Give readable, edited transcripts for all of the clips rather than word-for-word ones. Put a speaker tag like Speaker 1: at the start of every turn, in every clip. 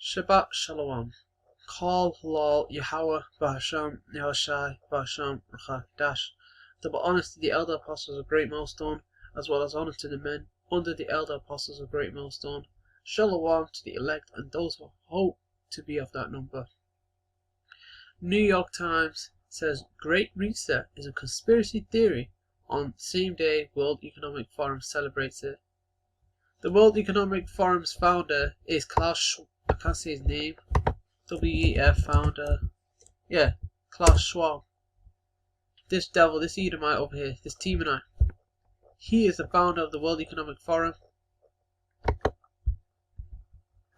Speaker 1: Shabbat Shalom. Kol Halal Yahweh Bahasham Yahushai Bahasham Rachadash. Double honors to the elder apostles of Great Millstone, as well as honor to the men under the elder apostles of Great Millstone. Shalom to the elect and those who hope to be of that number. New York Times says Great Reset is a conspiracy theory on same day World Economic Forum celebrates it. The World Economic Forum's founder is Klaus Schwab. I can't say his name. WEF founder. Yeah, Klaus Schwab. This devil, this Edomite over here, this Teemanite. He is the founder of the World Economic Forum.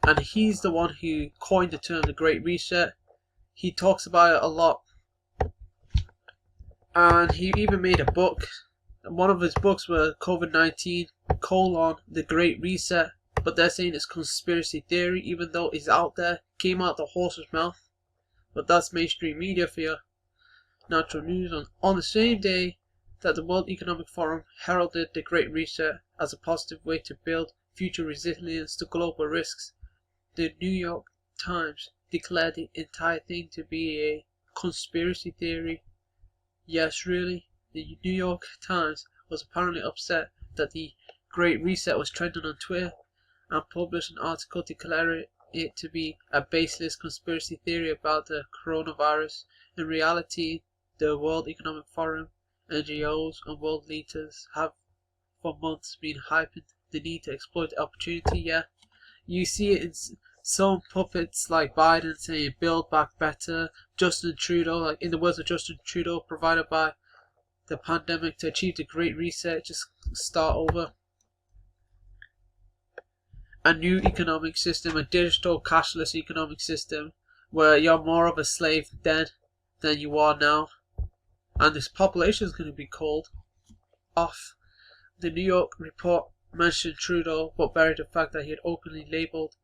Speaker 1: And he's the one who coined the term the Great Reset. He talks about it a lot. And he even made a book. And one of his books was COVID-19, the Great Reset. But they're saying it's conspiracy theory, even though it's out there. Came out the horse's mouth. But that's mainstream media for your natural news. On the same day that the World Economic Forum heralded the Great Reset as a positive way to build future resilience to global risks, the New York Times declared the entire thing to be a conspiracy theory. Yes, really? The New York Times was apparently upset that the Great Reset was trending on Twitter and published an article declaring it to be a baseless conspiracy theory about the coronavirus. In reality, the World Economic Forum, NGOs, and world leaders have for months been hyping the need to exploit the opportunity. Yeah, you see it in some puppets like Biden saying build back better, Justin Trudeau, like in the words of Justin Trudeau, provided by the pandemic to achieve the Great Reset, just start over. A new economic system, a digital cashless economic system where you're more of a slave then than you are now. And this population is going to be called off. The New York report mentioned Trudeau but buried the fact that he had openly labelled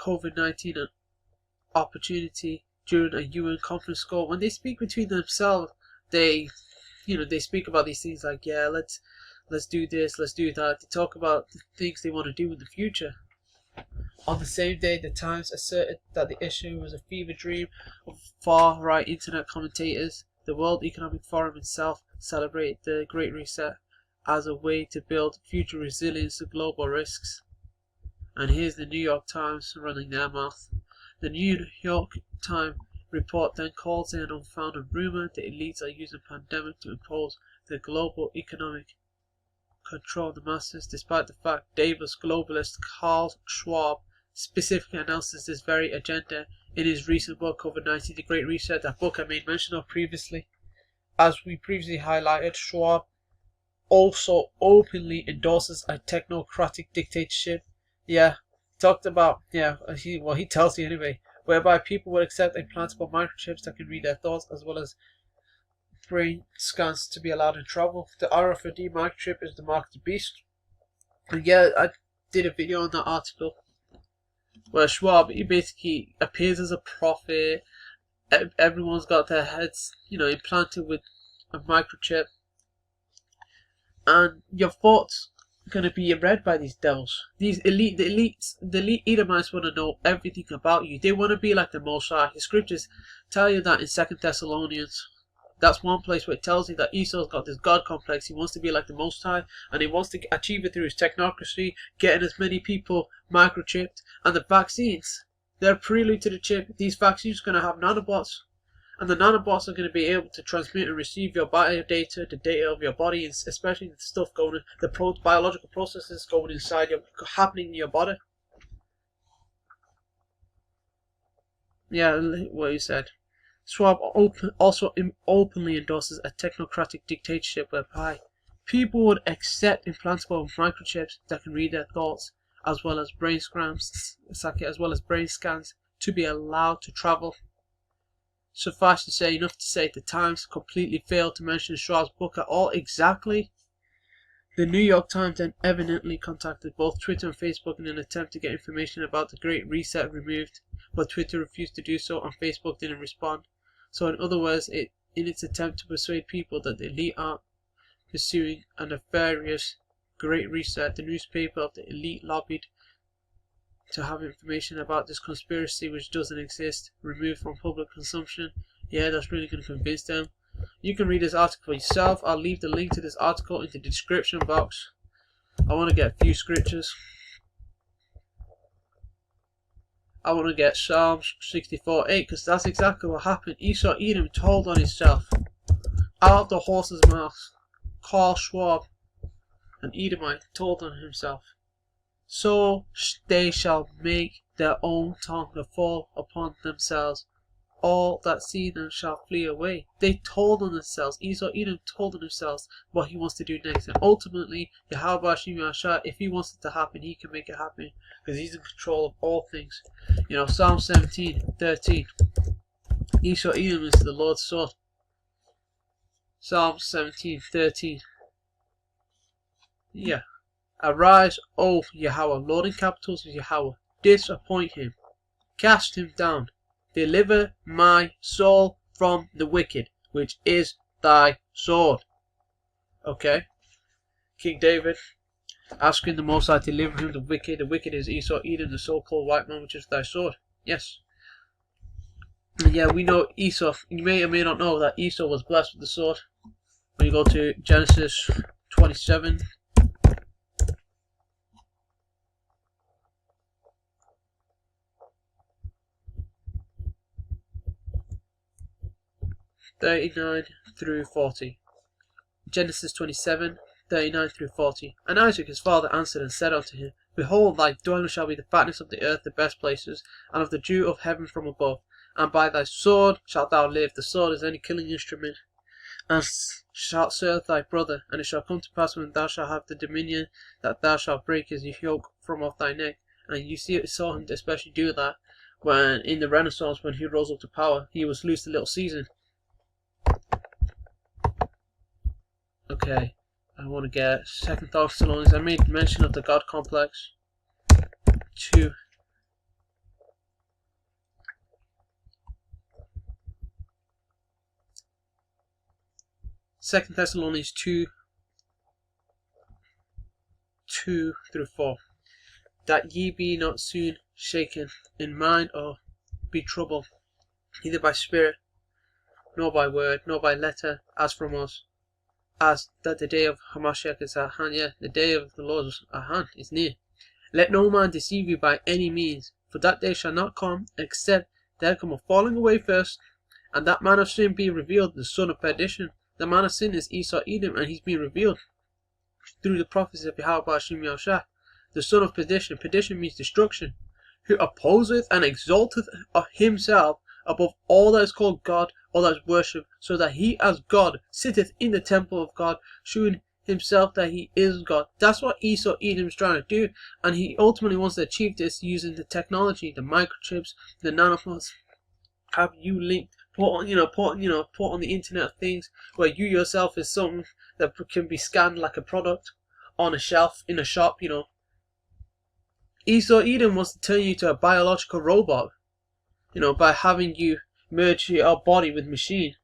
Speaker 1: COVID-19 an opportunity during a UN conference call. When they speak between themselves, they speak about these things like, yeah, let's do this, let's do that. They talk about the things they want to do in the future. On the same day, the Times asserted that the issue was a fever dream of far-right internet commentators. The World Economic Forum itself celebrated the Great Reset as a way to build future resilience to global risks. And here's the New York Times running their mouth. The New York Times report then calls an unfounded rumor the elites are using pandemic to impose the global economic control of the masses, despite the fact Davos globalist Karl Schwab specifically announces this very agenda in his recent book COVID-19 The Great Reset, that book I made mention of previously. As we previously highlighted, Schwab also openly endorses a technocratic dictatorship. Yeah, talked about, he tells you anyway, whereby people will accept implantable microchips that can read their thoughts as well as brain scans to be allowed to travel. The RFID microchip is the mark of the beast. And yeah, I did a video on that article where Schwab, he basically appears as a prophet. Everyone's got their heads, implanted with a microchip. And your thoughts are going to be read by these devils. The elite Edomites want to know everything about you. They want to be like the Most High. The scriptures tell you that in 2 Thessalonians. That's one place where it tells you that Esau's got this God complex. He wants to be like the Most High, and he wants to achieve it through his technocracy, getting as many people microchipped. And the vaccines, they're prelude to the chip. These vaccines are going to have nanobots, and the nanobots are going to be able to transmit and receive your biodata, the data of your body, and especially the stuff going in, the biological processes going inside happening in your body. Yeah, what you said. Schwab also openly endorses a technocratic dictatorship whereby people would accept implantable microchips that can read their thoughts, as well as brain scans, to be allowed to travel. Suffice to say, enough to say, the Times completely failed to mention Schwab's book at all. Exactly. The New York Times then evidently contacted both Twitter and Facebook in an attempt to get information about the Great Reset removed, but Twitter refused to do so and Facebook didn't respond. So in other words, in its attempt to persuade people that the elite aren't pursuing a nefarious Great Reset, the newspaper of the elite lobbied to have information about this conspiracy which doesn't exist removed from public consumption. Yeah, that's really going to convince them. You can read this article for yourself. I'll leave the link to this article in the description box. I want to get a few scriptures. I want to get Psalms 64:8, because that's exactly what happened. Esau Edom told on himself. Out of the horse's mouth, Carl Schwab, an Edomite, told on himself. So they shall make their own tongue to fall upon themselves. All that see them shall flee away. They told on themselves. Esau Edom told on themselves what he wants to do next. And ultimately, Yahweh Hashem Yahshua, if he wants it to happen, he can make it happen. Because he's in control of all things. You know, Psalm 17:13. Esau Edom is the Lord's sword. Psalm 17:13. Yeah. Arise, O Yahweh, Lord in capitals of Yahweh. Disappoint him. Cast him down. Deliver my soul from the wicked, which is thy sword. Okay. King David asking the Most High to deliver him the wicked. The wicked is Esau Edom, the so-called white man, which is thy sword. Yes. And yeah, we know Esau. You may or may not know that Esau was blessed with the sword. When you go to Genesis 27. through 40. Genesis 27:39-40. And Isaac his father answered and said unto him, Behold, thy dwelling shall be the fatness of the earth, the best places, and of the dew of heaven from above. And by thy sword shalt thou live. The sword is any killing instrument. And shalt serve thy brother. And it shall come to pass when thou shalt have the dominion, that thou shalt break his yoke from off thy neck. And you saw him especially do that when in the Renaissance, when he rose up to power, he was loosed a little Caesar. Okay, I want to get 2 Thessalonians. I made mention of the God complex. 2. Second Thessalonians 2:2-4. That ye be not soon shaken in mind or be troubled, neither by spirit, nor by word, nor by letter, as from us. As that the day of Hamashiach is at hand, yeah, the day of the Lord is at hand, is near. Let no man deceive you by any means, for that day shall not come, except there come a falling away first, and that man of sin be revealed, the son of perdition. The man of sin is Esau Edom, and he's been revealed through the prophecy of Yahweh Hashem Yahshua. The son of perdition. Perdition means destruction. Who opposeth and exalteth himself above all that is called God, all that is worshipped, so that he as God sitteth in the temple of God, shewing himself that he is God. That's what Esau Edom is trying to do, and he ultimately wants to achieve this using the technology, the microchips, the nanobots. Have you linked, put on the Internet of Things, where you yourself is something that can be scanned like a product on a shelf in a shop. Esau Edom wants to turn you to a biological robot, by having you merge your body with machine,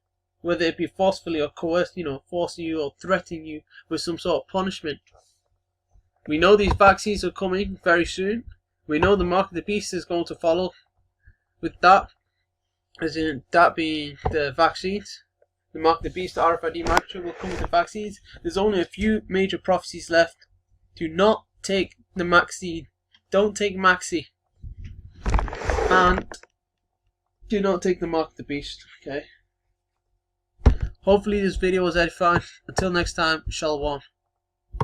Speaker 1: whether it be forcefully or coerced, forcing you or threatening you with some sort of punishment. We know these vaccines are coming very soon. We know the mark of the beast is going to follow with that, as in that being the vaccines. The mark of the beast, the RFID microchip will come with the vaccines. There's only a few major prophecies left. Do not take the vaccine. Don't take Maxi. And do not take the mark of the beast, okay? Hopefully this video was edifying. Until next time, Shalom.